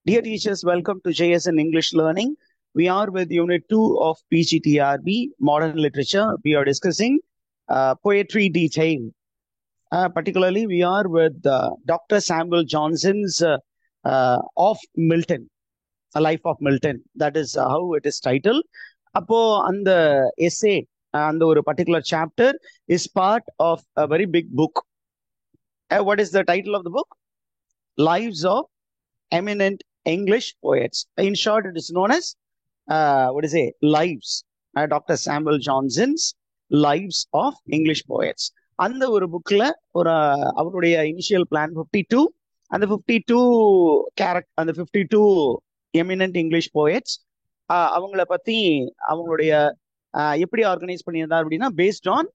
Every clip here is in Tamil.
Dear teachers, welcome to JSN English Learning. We are with Unit 2 of PGTRB, Modern Literature. We are discussing poetry detail. Particularly, we are with Dr. Samuel Johnson's of Milton, A Life of Milton. That is how it is titled. Appo and the essay and the particular chapter is part of a very big book. What is the title of the book? Lives of Eminent English Poets. In short, it is known as Lives. Dr. Samuel Johnson's Lives of English Poets. அந்த ஒரு புக்ல ஒரு அவருடைய இனிஷியல் பிளான் 52 அந்த 52 எமினன்ட் இங்கிலீஷ் போயட்ஸ் அவங்கள பத்தி அவங்களுடைய எப்படி ஆர்கனைஸ் பண்ணியிருந்தார் அப்படின்னா based on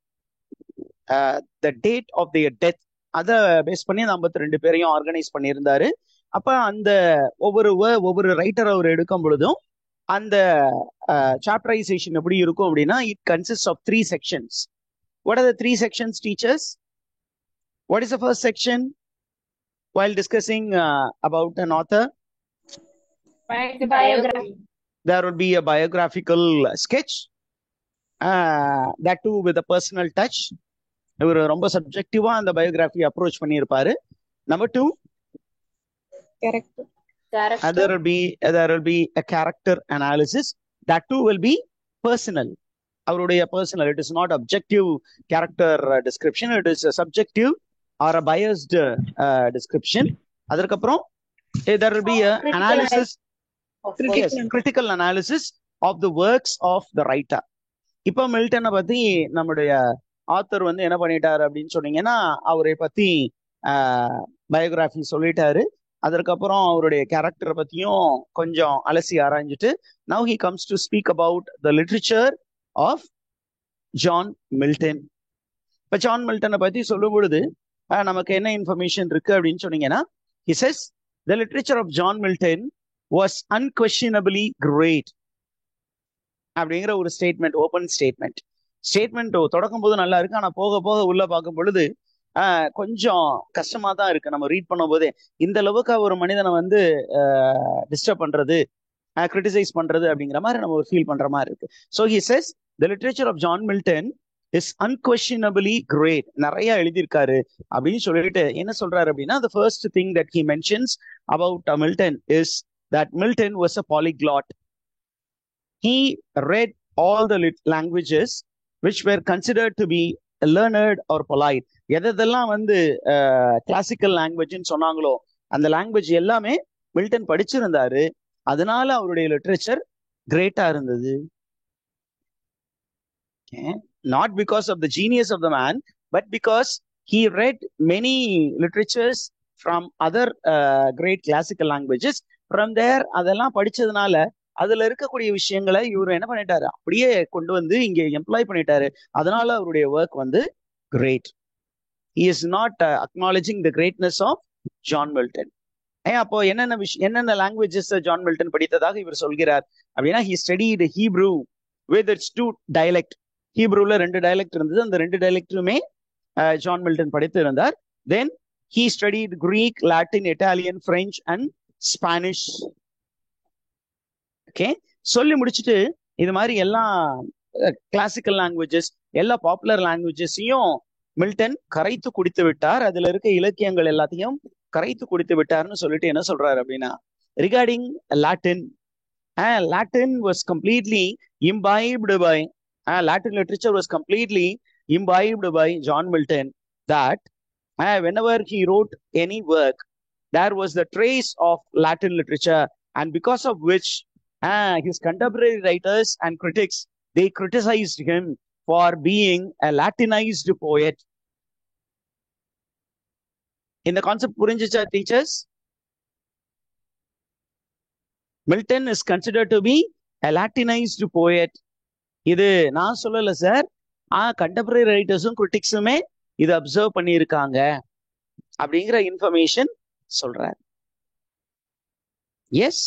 the date of their death அதை பேஸ் பண்ணி அந்த 52 பேரையும் ஆர்கனைஸ் பண்ணியிருந்தாரு. அப்ப அந்த ஒவ்வொரு ரைட்டர் அவர் எடுக்கும் பொழுதும் அந்த சாப்டரைசேஷன் எப்படி இருக்கும் அப்படின்னா it consist of 3 sections. What are the 3 sections, teachers? What is the first section while discussing about an author? Biography. There will be a biographical sketch, that too with a personal touch. இவர் ரொம்ப சப்ஜெக்டிவா அந்த பயோகிராஃபி அப்ரோச் பண்ணியிருப்பாரு. Number 2, Character. there will be a character analysis. That too will be personal. அவருடைய personal. It is not objective character description. It is a subjective or a biased description. அதற்கப்புறம் there will be a analysis, critical analysis of the works of the writer. இப்போ மில்டனை பத்தி நம்முடைய ஆத்தர் வந்து என்ன பண்ணிட்டாரு அப்படின்னு சொன்னீங்கன்னா அவரை பத்தி பயோகிராஃபி சொல்லிட்டாரு. அதற்கப்புறம் அவருடைய கேரக்டரை பத்தியும் கொஞ்சம் அலசி ஆராய்ஞ்சிட்டு now he comes to speak about the literature of John Milton. இப்ப ஜான் மில்டனை பத்தி சொல்லும் பொழுது நமக்கு என்ன இன்ஃபர்மேஷன் இருக்கு அப்படின்னு சொன்னீங்கன்னா he says the literature of John Milton was unquestionably great அப்படிங்கிற ஒரு ஸ்டேட்மெண்ட், ஓப்பன் ஸ்டேட்மெண்ட் தொடக்கும் போது நல்லா இருக்கு. ஆனா போக போக உள்ள பார்க்கும் பொழுது கொஞ்சம் கஷ்டமா தான் இருக்கு. நம்ம ரீட் பண்ணும் போதே இந்த அளவுக்கு ஒரு மனிதனை வந்து டிஸ்டர்ப் பண்றது, கிரிட்டிசைஸ் பண்றது அப்படிங்கிற மாதிரி நம்ம ஒரு ஃபீல் பண்ற மாதிரி இருக்கு. So he says the literature of John Milton is unquestionably great. நிறைய எழுதியிருக்காரு அப்படின்னு சொல்லிட்டு என்ன சொல்றாரு அப்படின்னா the first thing that he mentions about Milton is that Milton was a polyglot. He read all the languages which were considered to be learned or polite. எதெல்லாம் வந்து கிளாசிக்கல் லாங்குவேஜ்னு சொன்னாங்களோ அந்த லாங்குவேஜ் எல்லாமே மில்டன் படிச்சிருந்தாரு. அதனால அவருடைய லிட்ரேச்சர் கிரேட்டா இருந்தது. Not because of the genius of the man, but because he read many literatures from other great classical languages. From there அதெல்லாம் படிச்சதுனால அதுல இருக்கக்கூடிய விஷயங்களை இவர் என்ன பண்ணிட்டாரு, அப்படியே கொண்டு வந்து இங்க எம்ப்ளாய் பண்ணிட்டாரு. அதனால அவருடைய ஒர்க் வந்து great. He is not acknowledging the greatness of John Milton. அப்போ என்னென்ன லாங்குவேஜஸ் ஜான் மில்டன் படித்ததாக இவர் சொல்கிறார் அப்படின்னா he studied Hebrew with its 2 dialect. ஹீப்ரூல 2 dialect இருந்தது. அந்த 2 dialectமே ஜான் மில்டன் படித்து இருந்தார். Then he studied Greek, Latin, Italian, French and Spanish. Okay, சொல்லி முடிச்சுட்டு இது மாதிரி எல்லா கிளாசிக்கல் லாங்குவேஜஸ், எல்லா பாப்புலர் லாங்குவேஜஸையும் மில்டன் கரைத்து குடித்து விட்டார். அதுல இருக்க இலக்கியங்கள் எல்லாத்தையும் கரைத்து குடித்து விட்டார்னு சொல்லிட்டு என்ன சொல்றாரு அப்படின்னா regarding Latin, Latin was completely imbibed by Latin literature was completely imbibed by John Milton, that whenever he wrote any work there was the trace of Latin literature, and because of which his contemporary writers and critics, they criticized him for being a Latinized poet. இந்த கான்செப்ட் புரிஞ்சுச்சா teachers? Milton is considered to be a Latinized poet. இது நான் சொல்லல சார், கண்டெம்பரரி ரைட்டர்ஸும் கிரிட்டிக்ஸுமே இது அப்சர்வ் பண்ணியிருக்காங்க அப்படிங்கிற இன்ஃபர்மேஷன் சொல்றார். S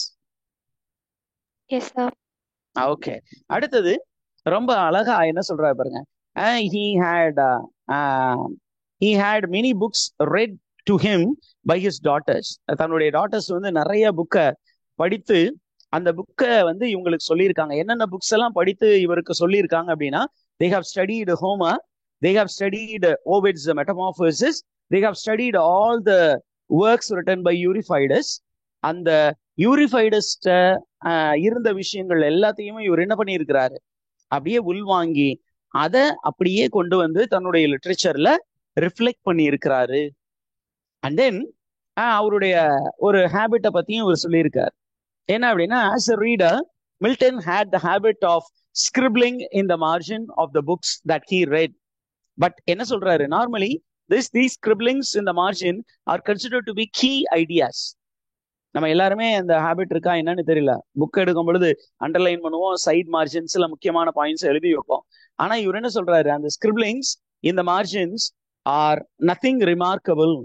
okay. அடுத்தது ரொம்ப அழகா என்ன சொல்றாரு பாருங்க. he had many books read to him by his daughters. தன்னுடைய டாட்டர்ஸ் வந்து நிறைய புக்கை படித்து அந்த புக்கை வந்து இவங்களுக்கு சொல்லியிருக்காங்க. என்னென்ன புக்ஸ் எல்லாம் படித்து இவருக்கு சொல்லியிருக்காங்க அப்படின்னா, they have studied Homer, they have studied Ovid's Metamorphoses, they have studied all the works written by Euripides. அந்த யூரிஃபைடஸ்ட இருந்த விஷயங்கள் எல்லாத்தையுமே இவர் என்ன பண்ணியிருக்கிறாரு, அப்படியே உள்வாங்கி அதை அப்படியே கொண்டு வந்து தன்னுடைய லிட்ரேச்சர்ல ரிஃப்ளெக்ட் பண்ணி இருக்கிறாரு. அண்ட் தென் அவருடைய ஒரு ஹேபிட்டை பத்தியும் இவர் சொல்லியிருக்காரு. என்ன அப்படின்னா, as a reader, Milton had the habit of scribbling in the margin of the books that he read. But என்ன சொல்றாரு, normally these scribblings in the margin are considered to be key ideas. நம்ம எல்லாருமே அந்த ஹேபிட் இருக்கா என்னன்னு தெரியல. புக் எடுக்கும் பொழுது அண்டர்லைன் பண்ணுவோம், சைட் மார்ஜின்ஸ்ல முக்கியமான பாயிண்ட்ஸ் எழுதி வைப்போம். ஆனா இவர் என்ன சொல்றாரு, அந்த ஸ்கிரிப்லிங்ஸ் இந்த மார்ஜின்ஸ் ஆர் நத்திங் ரிமார்க்கபிள்.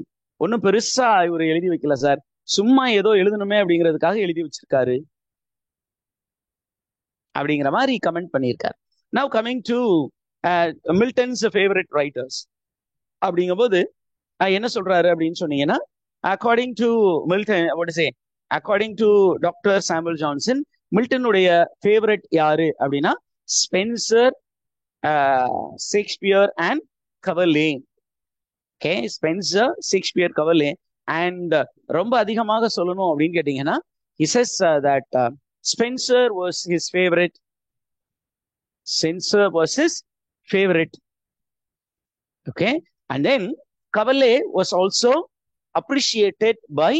ஒன்னும் பெருசா இவர் எழுதி வைக்கல சார், சும்மா ஏதோ எழுதணுமே அப்படிங்கிறதுக்காக எழுதி வச்சிருக்காரு அப்படிங்கிற மாதிரி கமெண்ட் பண்ணியிருக்காரு. Now coming to Milton's favourite writers அப்படிங்கும் போது என்ன சொல்றாரு அப்படின்னு சொன்னீங்கன்னா, according to Milton, what to say, according to Dr. Samuel Johnson, மில்டனுடைய ஃபேவரட் யாரு அப்படின்னா Spenser, Shakespeare and Cowley. Okay, Spenser, Shakespeare, Cowley. And ரொம்ப அதிகமாக சொல்லணும் அப்படின்னு கேட்டீங்கன்னா, he says that Spencer was his favorite. Spencer was his favorite. Okay, and then Kavale was also appreciated by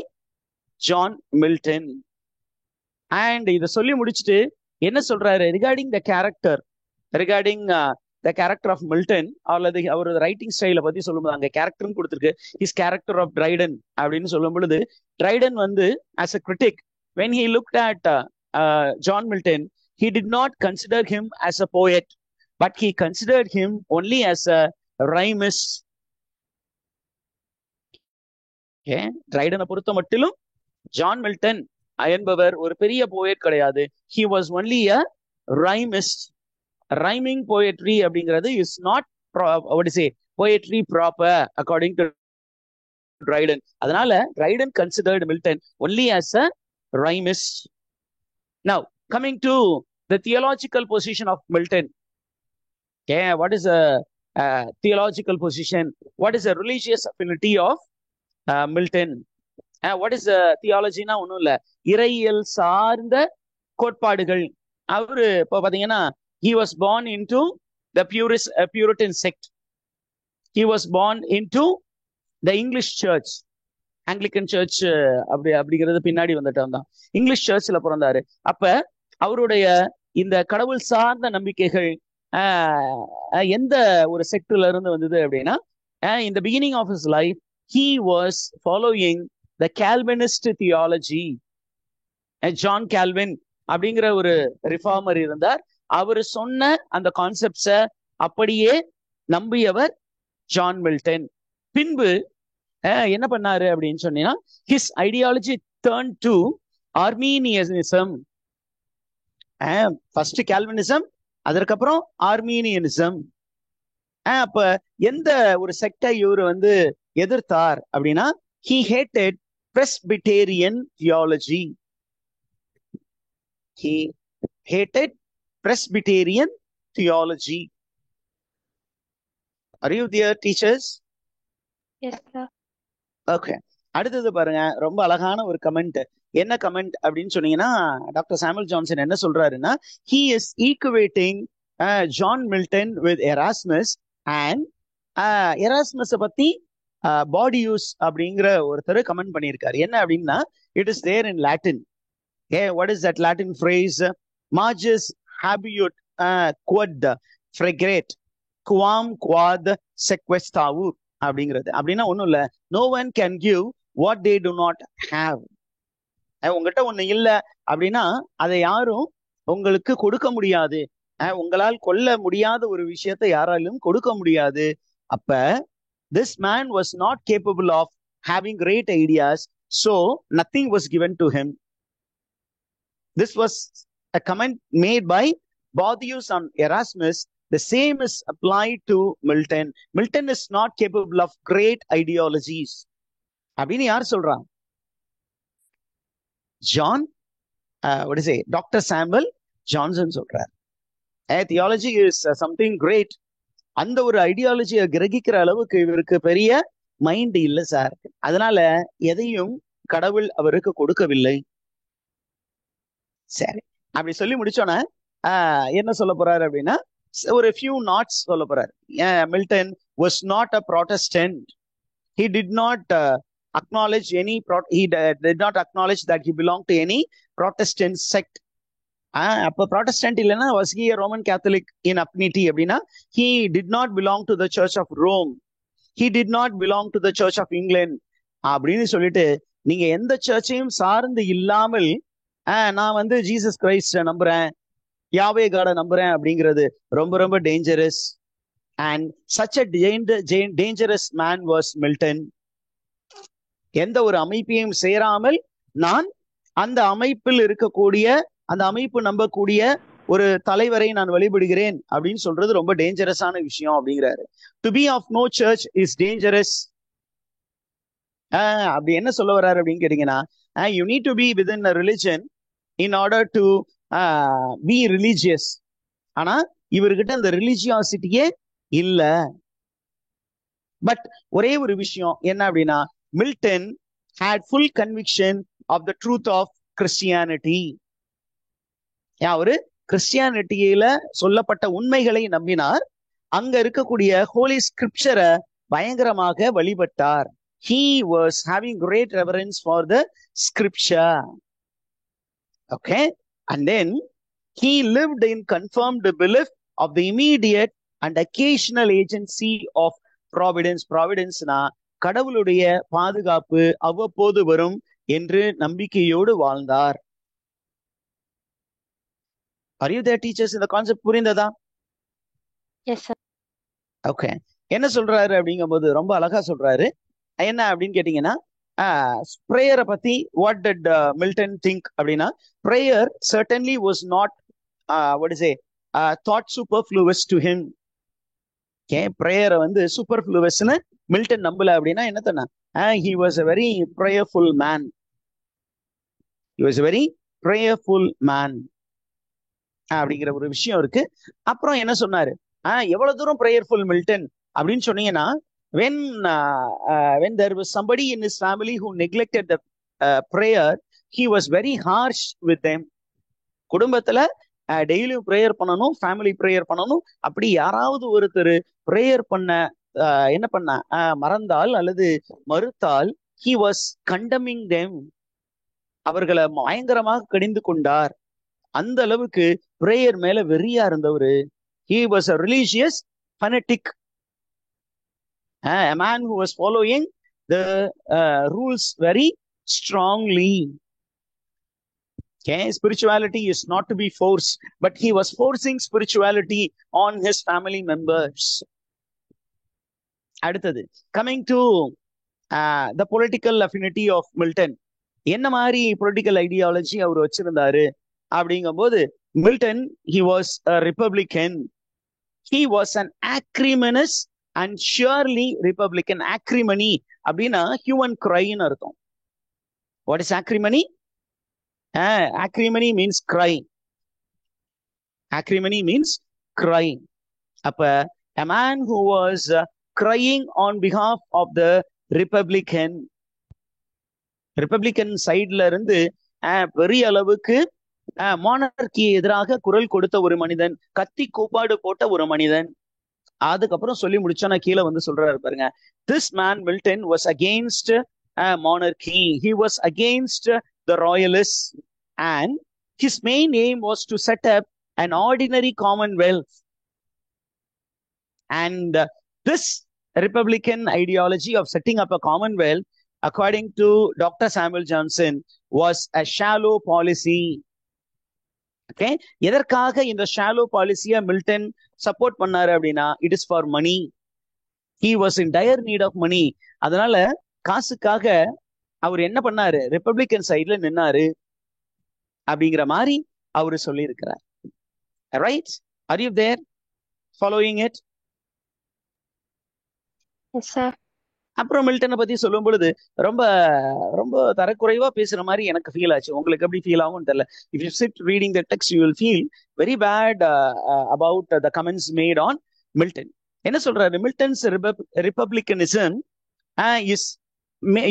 John Milton. And இதை சொல்லி முடிச்சுட்டு என்ன சொல்றாரு, regarding the character of Milton, அல்லது அவரோட ரைட்டிங் ஸ்டைலை பத்தி சொல்லும்போது அங்க கேரக்டர்னு கொடுத்துருக்கு, his character of Dryden அப்படின்னு சொல்லும் பொழுது, Dryden வந்து as a critic, when he looked at John Milton, he did not consider him as a poet, but he considered him only as a rhymist. ட்ரைடனை பொறுத்த மட்டிலும் ஜான் மில்டன் என்பவர் ஒரு பெரிய போயட் கிடையாது. he was only a rhymist. rhyming poetry அப்படிங்கிறது is not what to say poetry proper according to Dryden. அதனால Dryden considered Milton only as a rhymist. Now coming to the theological position of Milton. Okay, what is a theological position? What is a religious affinity of Milton? What is தியாலஜினா ஒன்றும் இல்லை, இறையியல் சார்ந்த கோட்பாடுகள். அவரு இப்போ பார்த்தீங்கன்னா, he was born into the Puritan sect. He was born into the English church. Anglican church அப்படிங்கிறது பின்னாடி வந்துட்டு தான் இங்கிலீஷ் சர்ச்ல பிறந்தாரு. அப்ப அவருடைய இந்த கடவுள் சார்ந்த நம்பிக்கைகள் எந்த ஒரு செக்டர்ல இருந்து வந்தது அப்படின்னா, in the beginning of his life he was following the Calvinist theology. John Calvin அப்படிங்கிற ஒரு ரிஃபார்மர் இருந்தார். அவர் சொன்ன அந்த கான்செப்ட்ஸை அப்படியே நம்பியவர் ஜான் மில்டன். பின்பு என்ன பண்ணாரு அப்படின்னு சொன்னீங்கன்னா, his ideology turned to Arminianism. First Calvinism, அதற்கப்புறம் ஆர்மீனியனிசம். அப்ப எந்த ஒரு செக்டை இவர் வந்து எதிர்த்தார் அப்படின்னா, he hated Presbyterian theology. He hated Presbyterian theology. Are you there, teachers? Yes, sir. Okay. அடுத்தது பாருங்க, ரொம்ப அழகான ஒரு கமெண்ட். என்ன கமெண்ட் அப்படின்னு சொன்னீங்கன்னா, டாக்டர் சாமுவல் ஜான்சன் என்ன சொல்றாருன்னா, he is equating John Milton with Erasmus, and எராஸ்மஸை பத்தி பாடி யூஸ் அப்படிங்கிற ஒருத்தர் கமெண்ட் பண்ணியிருக்காரு. என்ன அப்படின்னா, it is there in Latin. what is that Latin phrase? Majus habuit quod fregret quam quad sequestavur அப்படிங்கிறது. அப்படின்னா ஒன்றும் இல்லை, no one can give what they do not have. உங்ககிட்ட ஒண்ணு இல்லை அப்படின்னா அதை யாரும் உங்களுக்கு கொடுக்க முடியாது. உங்களால் கொல்ல முடியாத ஒரு விஷயத்தை யாராலும் கொடுக்க முடியாது. அப்ப this man was not capable of having great ideas, so nothing was given to him. This was a comment made by Boethius on Erasmus. The same is applied to Milton. Milton is not capable of great ideologies. அப்படின்னு யார் சொல்றான்? John what is it, doctor Samuel Johnson சொல்றார். Theology is something great. அந்த ஒரு ஐடியாலஜியை கிரகிக்கிற அளவுக்கு இவருக்கு பெரிய மைண்ட் இல்லை சார். அதனால எதையும் கடவுள் அவருக்கு கொடுக்கவில்லை. சரி, அப்படி சொல்லி முடிச்சோன்னா என்ன சொல்ல போறாரு அப்படின்னா, ஒரு ஃபியூ நாட்ஸ் சொல்ல போறாரு. Milton was not a Protestant. he did not acknowledge any did not acknowledge that he belonged to any Protestant sect. அப்ப ப்ராட்டஸ்டன்ட் இல்லைன்னா was he a Roman Catholic in affinity அப்படின்னா, he did not belong to the Church of Rome, he did not belong to the Church of England அப்படின்னு சொல்லிட்டு நீங்க எந்த சர்ச்சையும் சார்ந்து இல்லாமல் நான் வந்து ஜீசஸ் கிரைஸ்ட நம்புறேன், யாவே காட நம்புறேன் அப்படிங்கிறது ரொம்ப ரொம்ப dangerous. And such a dangerous man was Milton. எந்த ஒரு அமைப்பையும் சேராமல் நான் அந்த அமைப்பில் இருக்கக்கூடிய, அந்த அமைப்பு நம்பக்கூடிய ஒரு தலைவரை நான் வழிபடுகிறேன் அப்படின்னு சொல்றது ரொம்ப டேஞ்சரஸான விஷயம் அப்படிங்கிறாரு. To be of no church is dangerous. அப்படி என்ன சொல்ல வர்றாரு அப்படின்னு கேட்டீங்கன்னா, you need to be within a religion in order to be religious. ஆனா இவர்கிட்ட அந்த ரிலிஜியாசிட்டியே இல்ல. பட் ஒரே ஒரு விஷயம் என்ன அப்படின்னா, Milton had full conviction of the truth of Christianity. அவரு கிறிஸ்டியானிட்டியில சொல்லப்பட்ட உண்மைகளை நம்பினார். அங்க இருக்கக்கூடிய ஹோலி ஸ்கிரிப்சரை பயங்கரமாக வழிபட்டார். He was having great reverence for the scripture. Okay, and then he lived in confirmed belief of the immediate and occasional agency of providence. Providence-na கடவுளுடைய பாதுகாப்பு அவ்வப்போது வரும் என்று நம்பிக்கையோடு வாழ்ந்தார். Are you there, teachers? இந்த கான்செப்ட் புரிந்ததா? Yes, sir. ஓகே, என்ன சொல்றாரு அப்படிங்கும்போது ரொம்ப அழகா சொல்றாரு. என்ன அப்படின்னு கேட்டீங்கன்னா, பிரேயரை பத்தி வாட் டிட் மில்டன் திங்க் அப்படின்னா, prayer certainly was not what is it thought superfluous to him. Okay, பிரேயரை வந்து சூப்பர்ஃப்ளூவஸ்னு மில்டன் நம்பல அப்படின்னா என்ன தானே, he was a very prayerful man. He was a very prayerful man அப்படிங்கிற ஒரு விஷயம் இருக்கு. அப்புறம் என்ன சொன்னாரு, எவ்வளவு தூரம் prayerful மில்டன் அப்படின்னு சொன்னீங்கன்னா, when there was somebody in his family who neglected the prayer, he was very harsh with them. குடும்பத்துல டெய்லியும் ப்ரேயர் பண்ணணும், ஃபேமிலி ப்ரேயர் பண்ணணும். அப்படி யாராவது ஒருத்தர் ப்ரேயர் பண்ண என்ன பண்ண மறந்தால் அல்லது மறுத்தால், he was condemning them. அவர்களை பயங்கரமாக கடிந்து கொண்டார். அந்த அளவுக்கு பிரேயர் மேல வெறியா இருந்தவரு. He was a religious fanatic, a man who was following the rules very strongly. Okay, spirituality is not to be forced, but he was forcing spirituality on his family members. அடுத்தது, coming to the political affinity of Milton. என்ன மாதிரி பொலிட்டிக்கல் ஐடியாலஜி அவர் வச்சிருந்தாரு அப்படிங்கும் போது, Milton he was a republican. He was an acrimonious and surely republican. acrimony அப்படின்னா human cryன்னு அர்த்தம். What is acrimony? Acrimony means cry. Acrimony means cry. அப்ப a man who was crying on behalf of the republican சைட்ல இருந்து பெரிய அளவுக்கு மானர்க்கியை எதிராக குரல் கொடுத்த ஒரு மனிதன், கத்தி கூப்பாடு போட்ட ஒரு மனிதன். அதுக்கப்புறம் சொல்லி முடிச்சோன்னா கீழே வந்து சொல்றாரு பாருங்க, this man Milton was against monarchy. He was against the royalists, and his main aim was to set up an ordinary commonwealth. And this republican ideology of setting up a commonwealth, according to Dr. Samuel Johnson, was a shallow policy. Okay, எதற்காக இந்த ஷாலோ பாலிசியை மில்டன் சப்போர்ட் பண்ணாரு அப்படின்னா, it is for money. he was in dire need of money. அதனால காசுக்காக அவர் என்ன பண்ணாரு, ரிப்பப்ளிகன் சைட்ல நின்னாரு அப்படிங்கிற மாதிரி அவரு சொல்லி இருக்கிறார். Right, are you there, following it? Yes, sir. அப்புறம் மில்டனை பத்தி சொல்லும் பொழுது ரொம்ப ரொம்ப தரக்குறைவா பேசுற மாதிரி எனக்கு ஃபீல் ஆச்சு. உங்களுக்கு எப்படி ஃபீல் ஆகும்னு தெரியல. If you sit reading the text you will feel very bad about the comments made on Milton. என்ன சொல்றாரு? Milton's republicanism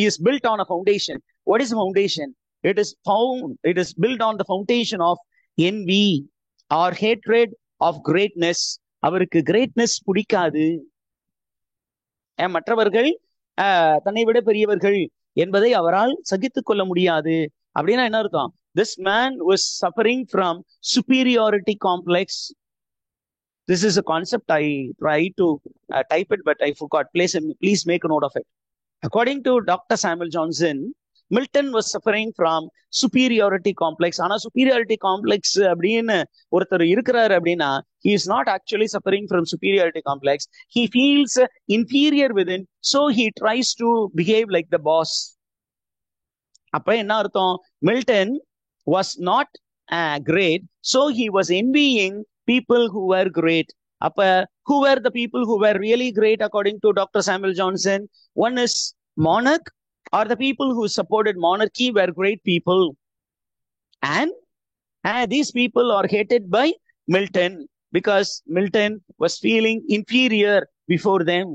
is built on a foundation. What is foundation? It is built on the foundation of envy or hatred of greatness. அவருக்கு கிரேட்னஸ் பிடிக்காது. மற்றவர்கள் தன்னை விட பெரியவர்கள் என்பதை அவரால் சகித்துக் கொள்ள முடியாது. அப்படின்னா என்ன அர்த்தம்? This man was suffering from superiority complex. This is a concept. I tried to type it, but I forgot. Please make a note of it. According to Dr. Samuel Johnson, Milton was suffering from superiority complex. ஆனா superiority complex அப்படின்னு ஒருத்தர் இருக்கிறாரு அப்படின்னா he is not actually suffering from superiority complex. He feels inferior within, so he tries to behave like the boss. அப்ப என்ன அர்த்தம்? Milton was not great, so he was envying people who were great. அப்ப who were the people who were really great according to Dr. Samuel Johnson? One is monarch, or the people who supported monarchy were great people. And these people are hated by Milton because Milton was feeling inferior before them.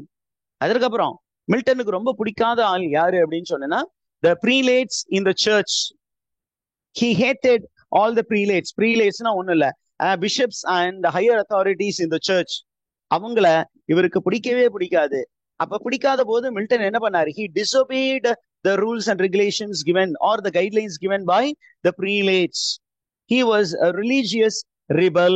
அதற்கப்புறம் மில்டனுக்கு ரொம்ப பிடிக்காத ஆள் யாரு அப்படின்னு சொன்னா, the prelates in the church. He hated all the prelates. Prelates-னா ஒண்ணும் இல்ல, bishops and higher authorities in the church. அவங்கள இவருக்கு பிடிக்கவே பிடிக்காது. அப்ப பிடிக்காத போது மில்டன் என்ன பண்ணாரு? He disobeyed the rules and regulations given or the guidelines given by the prelates. He was a religious rebel.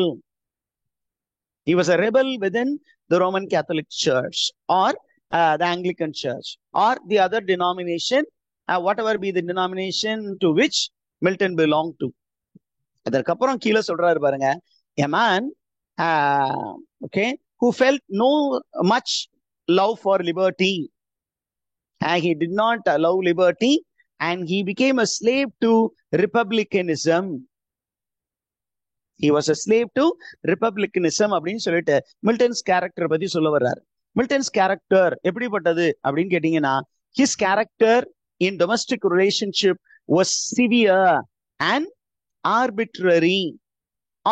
He was a rebel within the Roman Catholic Church or the Anglican Church or the other denomination, whatever be the denomination to which Milton belonged to. அதற்கப்புறம் கீழே சொல்றாரு பாருங்க, a man okay, who felt no much love for liberty. He did not love liberty and he became a slave to republicanism. He was a slave to republicanism அப்படின்னு சொல்லிட்டு மில்டன்ஸ் கேரக்டர் பத்தி சொல்ல வர்றாரு. மில்டன்ஸ் கேரக்டர் எப்படிப்பட்டது அப்படின்னு கேட்டீங்கன்னா, his character in domestic relationship was severe and arbitrary.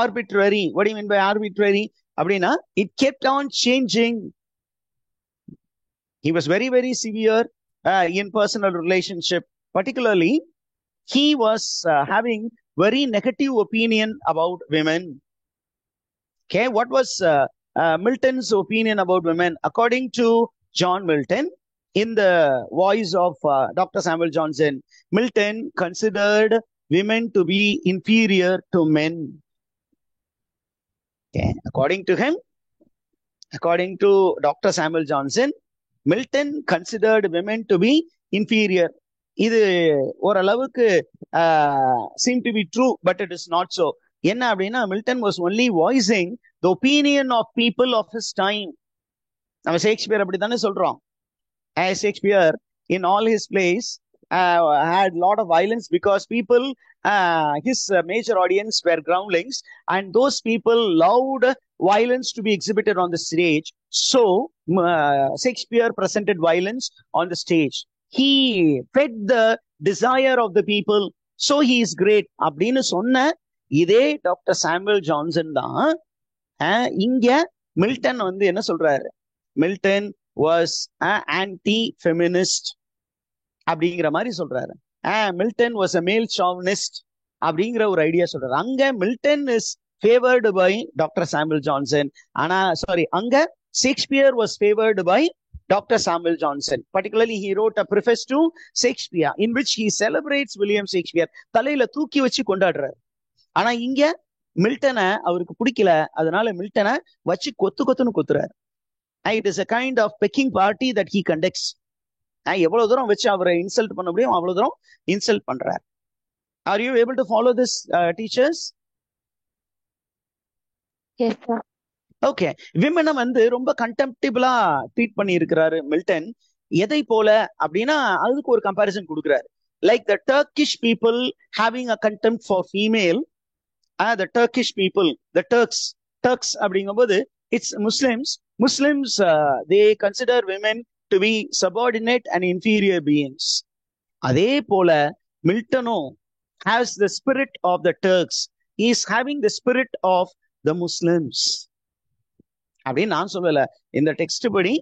Arbitrary, what do you mean by arbitrary? அப்படின்னா it kept on changing. He was very, very severe in personal relationship. Particularly, he was having very negative opinion about women. Okay, what was Milton's opinion about women? According to John Milton, in the voice of Dr. Samuel Johnson, Milton considered women to be inferior to men. Okay, according to him, according to Dr. Samuel Johnson, Milton considered women to be inferior. இது ஓரளவுக்கு seem to be true, but it is not so. என்ன அப்படின்னா, Milton was only voicing the opinion of people of his time. நம்ம ஷேக்ஸ்பியர் அப்படித்தானே சொல்றோம். Shakespeare in all his plays had a lot of violence because people, his major audience were groundlings, and those people loved violence to be exhibited on the stage. So Shakespeare presented violence on the stage. He fed the desire of the people, so he is great அப்படின்னு சொன்ன இதே டாக்டர் சாமுவல் ஜான்சன் தான் இங்க மில்டன் வந்து என்ன சொல்றாரு? மில்டன் வாஸ் ஆன்டி ஃபெமினிஸ்ட் அப்படிங்கிற மாதிரி சொல்றாரு. மில்டன் வாஸ் அ மேல் ஷாவனிஸ்ட் அப்படிங்கிற ஒரு ஐடியா சொல்றாரு. அங்க Milton is favored by Dr. Samuel Johnson. ஆனா சாரி, அங்க Shakespeare was favored by Dr. Samuel Johnson. Particularly, he wrote a preface to Shakespeare in which he celebrates William Shakespeare. தலையில தூக்கி வச்சு கொண்டாடுறாரு. ஆனா இங்க மில்டனை அவருக்கு பிடிக்கல, அதனால மில்டனை வச்சு கொத்து கொத்துன்னு கொத்துறாரு. It is a kind of pecking party that he conducts. எவ்வளவு தூரம் வச்சு அவரை இன்சல்ட் பண்ண முடியும் அவ்வளவு தூரம் இன்சல்ட் பண்றாரு. Are you able to follow this, teachers? Yes, sir. Okay, விமனை வந்து ரொம்ப கண்டெம்ப்டிபிளா ட்ரீட் பண்ணி இருக்கிறாரு மில்டன். எதை போல அப்படின்னா அதுக்கு ஒரு கம்பாரிசன் கொடுக்குறாரு. Like the Turkish people having a contempt for female. The Turkish people, the Turks அப்படிங்கும்போது it's Muslims. Muslims they consider women to be subordinate and inferior beings. அதே போல மில்டனும் has the spirit of the Turks. He is having the spirit of the Muslims. அப்படின்னு நான் சொல்லல. இந்த டெக்ஸ்ட் படி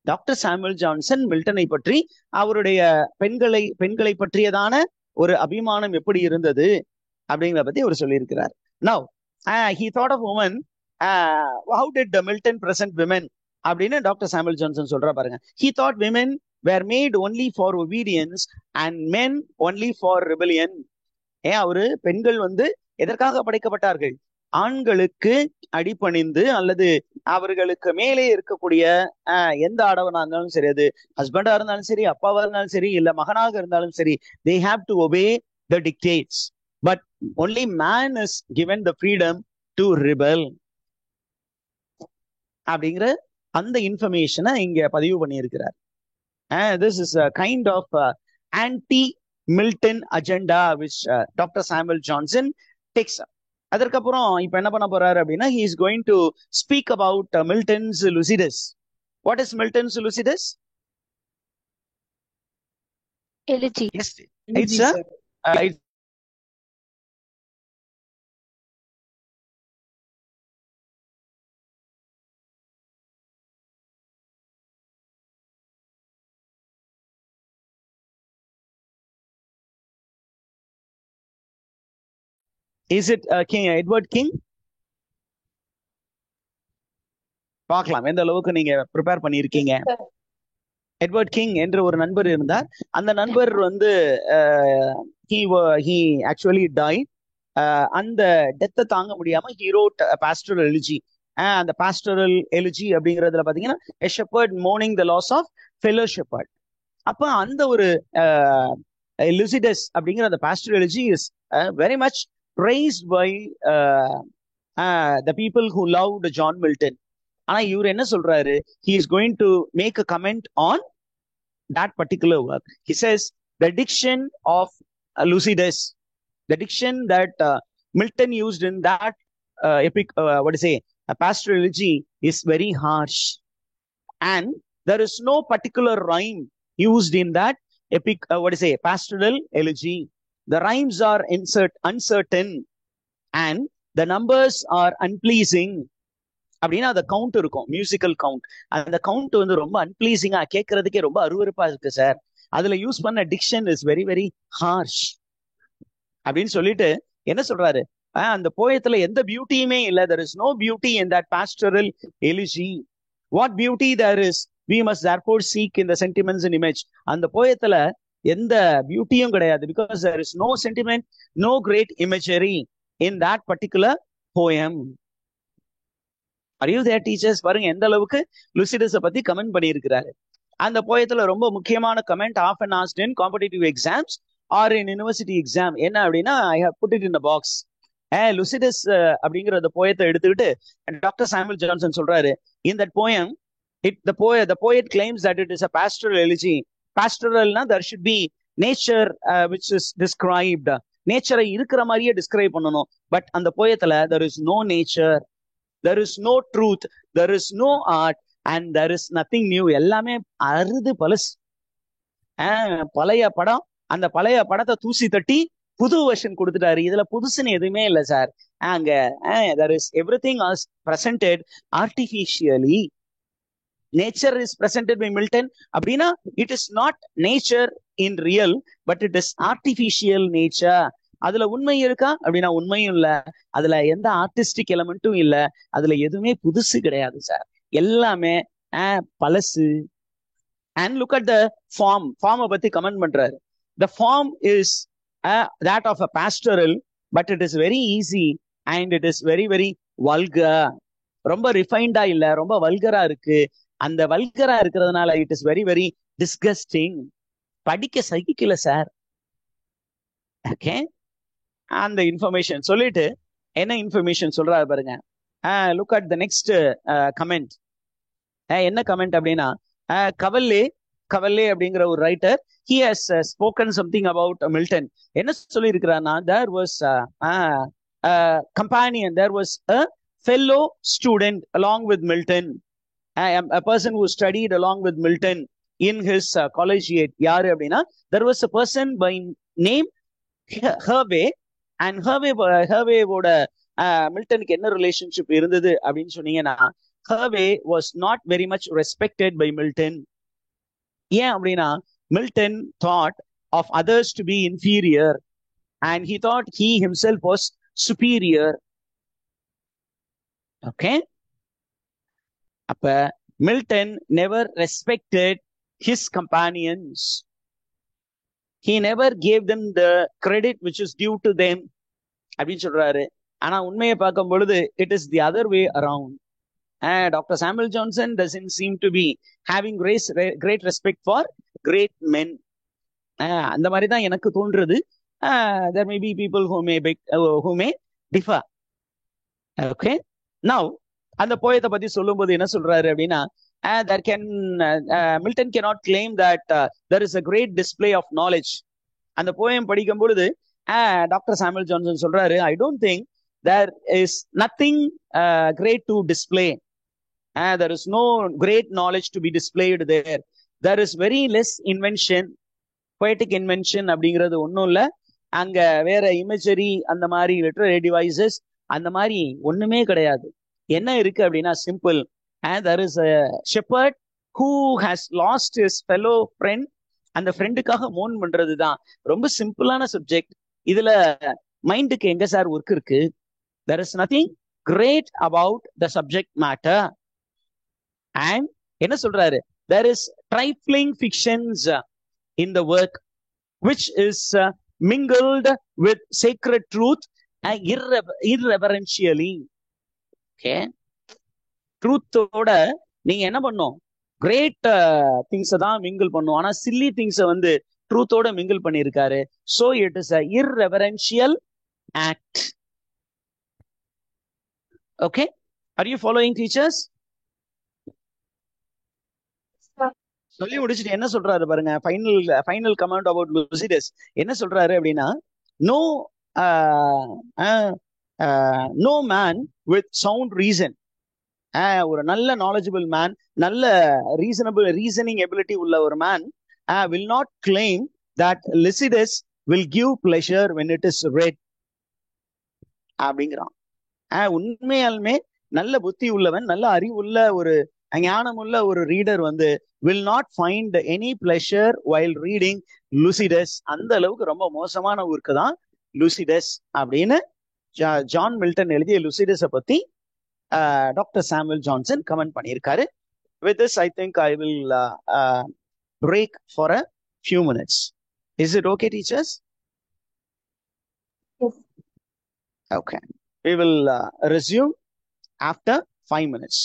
டாக்டர் சாமுவல் ஜான்சன் மில்டனை பற்றி அவருடைய பெண்களை பற்றியதான ஒரு அபிமானம் எப்படி இருந்தது அப்படிங்கிறத பத்தி அவர் சொல்லியிருக்கிறார். Now, he thought of women. How did the Milton present women? அப்படின்னு டாக்டர் சாமுவல் ஜான்சன் சொல்றா பாருங்க. He thought women were made only for obedience and men only for rebellion. அவரு பெண்கள் எதற்காக படைக்கப்பட்டார்கள்? ஆண்களுக்கு அடிபணிந்து அல்லது அவர்களுக்கு மேலே இருக்கக்கூடிய எந்த ஆடவனா இருந்தாலும் சரி, அது ஹஸ்பண்டா இருந்தாலும் சரி, அப்பாவா இருந்தாலும் சரி, இல்ல மகனாக இருந்தாலும் சரி, they have to obey the dictates. But only man is given the freedom to rebel. அப்படிங்கிற அந்த இன்ஃபர்மேஷனை இங்க பதிவு பண்ணியிருக்கிறார். This is a kind of anti-Milton agenda which Dr. Samuel Johnson takes up. அதற்கப்புறம் இப்ப என்ன பண்ண போறாரு அப்படின்னா, he is going to speak about Milton's Lucidus. What is Milton's Lucidus? Elegy. Yes, it's a Is it King Edward King? பார்க்கலாம் எந்த அளவுக்கு நீங்க ப்ரிப்பேர் பண்ணியிருக்கீங்க. எட்வர்ட் கிங் என்ற ஒரு நண்பர் இருந்தார். அந்த நண்பர் he actually died. அந்த டெத்தை தாங்க முடியாம he wrote a pastoral elegy. அந்த pastoral elegy அப்படிங்கிறதுல பாத்தீங்கன்னா a shepherd mourning the loss of fellow shepherd. அப்ப அந்த ஒரு Lucidus அப்படிங்கிற அந்த pastoral elegy is very much praised by the people who loved John Milton. ஆனா இவர் என்ன சொல்றாரு? He is going to make a comment on that particular work. He says the diction of Lucidus, the diction that Milton used in that epic, a pastoral elegy is very harsh, and there is no particular rhyme used in that epic, pastoral elegy. The rhymes are uncertain and the numbers are unpleasing. அப்படின்னா அந்த கவுண்ட் இருக்கும், மியூசிக்கல் கவுண்ட். அந்த கவுண்ட் ரொம்ப அன்பிளீசிங்கா கேட்கறதுக்கே ரொம்ப அருவருப்பா இருக்கு சார். அதுல யூஸ் பண்ண diction is very very harsh அப்படின்னு சொல்லிட்டு என்ன சொல்றாரு? அந்த போயத்துல எந்த பியூட்டியுமே இல்ல. there is no beauty in that pastoral elegy. what beauty there is, we must therefore seek in the sentiments and image. அந்த போயத்துல எந்த பியூட்டியும் கிடையாது. because there is no sentiment, no great imagery in that particular poem. Are you there, teachers? பாருங்க எந்த அளவுக்கு லுசிடஸை பத்தி கமெண்ட் பண்ணியிருக்கிறாரு. அந்த போயத்துல ரொம்ப முக்கியமான comment, often asked in competitive exams or in university exam, என்ன அப்படின்னா, I have put it in the box. லுசிடஸ் அப்படிங்கிற அந்த போயத்தை எடுத்துக்கிட்டு டாக்டர் சாமுவல் ஜான்சன் சொல்றாரு, in that poem the poet claims that it is a pastoral elegy. pastoralna there should be nature which is described. நேச்சரை இருக்கிற மாதிரியே டிஸ்கிரைப் பண்ணணும். பட் அந்த போயத்துல there is no nature, there is no truth, there is no art and there is nothing new. எல்லாமே அறுது பழசு. பழைய படம், அந்த பழைய படத்தை தூசி தட்டி புது வெர்ஷன் கொடுத்துட்டாரு. இதுல புதுசுன்னு எதுவுமே இல்லை சார். அங்க there is everything is presented artificially. nature is presented by Milton அப்படின்னா it is not nature in real but it is artificial nature. அதுல உண்மை இருக்கா அப்படின்னா உண்மையும் இல்ல. அதுல எந்த ஆர்டிஸ்டிக் எலமெண்ட்டும் இல்ல. அதுல எதுவுமே புதுசு கிடையாது சார். எல்லாமே பழசு. And look at the form. ஃபார்மை பத்தி கமெண்ட் பண்றாரு. The form is that of a pastoral but it is very easy and it is very very vulgar. ரொம்ப ரிஃபைண்டா இல்ல, ரொம்ப வல்கரா இருக்கு. அந்த வல்கரா இருக்கிறதுனால it is very very disgusting. படிக்க சகிக்கல சார். ஓகே, அந்த இன்ஃபர்மேஷன் சொல்லிட்டு என்ன இன்ஃபர்மேஷன் சொல்றாரு பாருங்க. Look at the next comment. என்ன கமெண்ட் அப்படின்னா, கவல்லே அப்படிங்கிற ஒரு writer, he has spoken something about Milton. என்ன சொல்லி இருக்கிறார்னா, there was a companion, there was a fellow student along with Milton, a person who studied along with Milton in his collegiate. யாரு அப்படின்னா, there was a person by name Hervey, and ஹர்வேவோட மில்டனுக்கு என்ன ரிலேஷன்ஷிப் இருந்தது அப்படின்னு சொன்னீங்கன்னா, ஹர்வே was not very much respected by Milton. ஏன் அப்படின்னா, Milton thought of others to be inferior and he thought he himself was superior. Okay, அப்ப Milton never respected his companions. He never gave them the credit which is due to them அப்படின்னு சொல்றாரு. ஆனா உண்மையை பார்க்கும் பொழுது it is the other way around. Dr. Samuel Johnson doesn't seem to be having great respect for great men. அந்த மாதிரி தான் எனக்கு தோன்றது. There may be people who may differ. Okay, now அந்த போயத்தை பத்தி சொல்லும்போது என்ன சொல்றாரு அப்படின்னா, Milton cannot claim that there is a great display of knowledge. அந்த போயம் படிக்கும் பொழுது டாக்டர் சாமுவல் ஜான்சன் சொல்றாரு, I don't think there is nothing great to display. There is no great knowledge to be displayed there. There is very less invention. Poetic invention அப்படிங்கிறது ஒன்றும் இல்லை. அங்க வேற இமேஜரி, அந்த மாதிரி லிட்டரரி டிவைசஸ், அந்த மாதிரி ஒண்ணுமே கிடையாது. என்ன இருக்கு அப்படின்னா, simple. There is a shepherd who has lost his fellow friend. அந்த ஃப்ரெண்டுக்காக மோன் பண்றது தான் ரொம்ப சிம்பிளான சப்ஜெக்ட். இதுல மைண்டுக்கு எங்க சார் ஒர்க் இருக்கு? There is nothing great about the subject matter. And என்ன சொல்றாரு? There is trifling fictions in the work which is mingled with sacred truth irreverentially. Okay, ட்ரூத்தோட நீங்க என்ன பண்ணும்? கிரேட் திங்ஸை தான் மிங்கிள் பண்ணும். ஆனா சில்லி திங்ஸை வந்து ட்ரூத்தோட மிங்கிள் பண்ணியிருக்காரு. So it is a irreverential act. Okay, are you following, teachers? சொல்லி முடிச்சுட்டு என்ன சொல்றாரு பாருங்க, ஃபைனல் கமெண்ட் அபவுட் லுசிடஸ். என்ன சொல்றாரு அப்படின்னா, no man with sound reason, ஒரு நல்ல knowledgeable man, நல்ல reasoning ability உள்ள ஒரு man will not claim that Lycidas will give pleasure when it is read அப்படிங்கிறான். உண்மையாலுமே நல்ல புத்தி உள்ளவன், நல்ல அறிவுள்ள ஒரு ஞானமுள்ள ஒரு ரீடர் வந்து will not find any pleasure while reading Lycidas. அந்த அளவுக்கு ரொம்ப மோசமான ஒர்க்கு தான் Lycidas அப்படின்னு ஜான் மில்டன் எழுதிய லுசிடஸை பத்தி டாக்டர் சாமுவல் ஜான்சன் கமெண்ட் பண்ணியிருக்காரு. With this, I think I will break for a few minutes. Is it okay, teachers? Yes. Okay. We will resume after 5 minutes.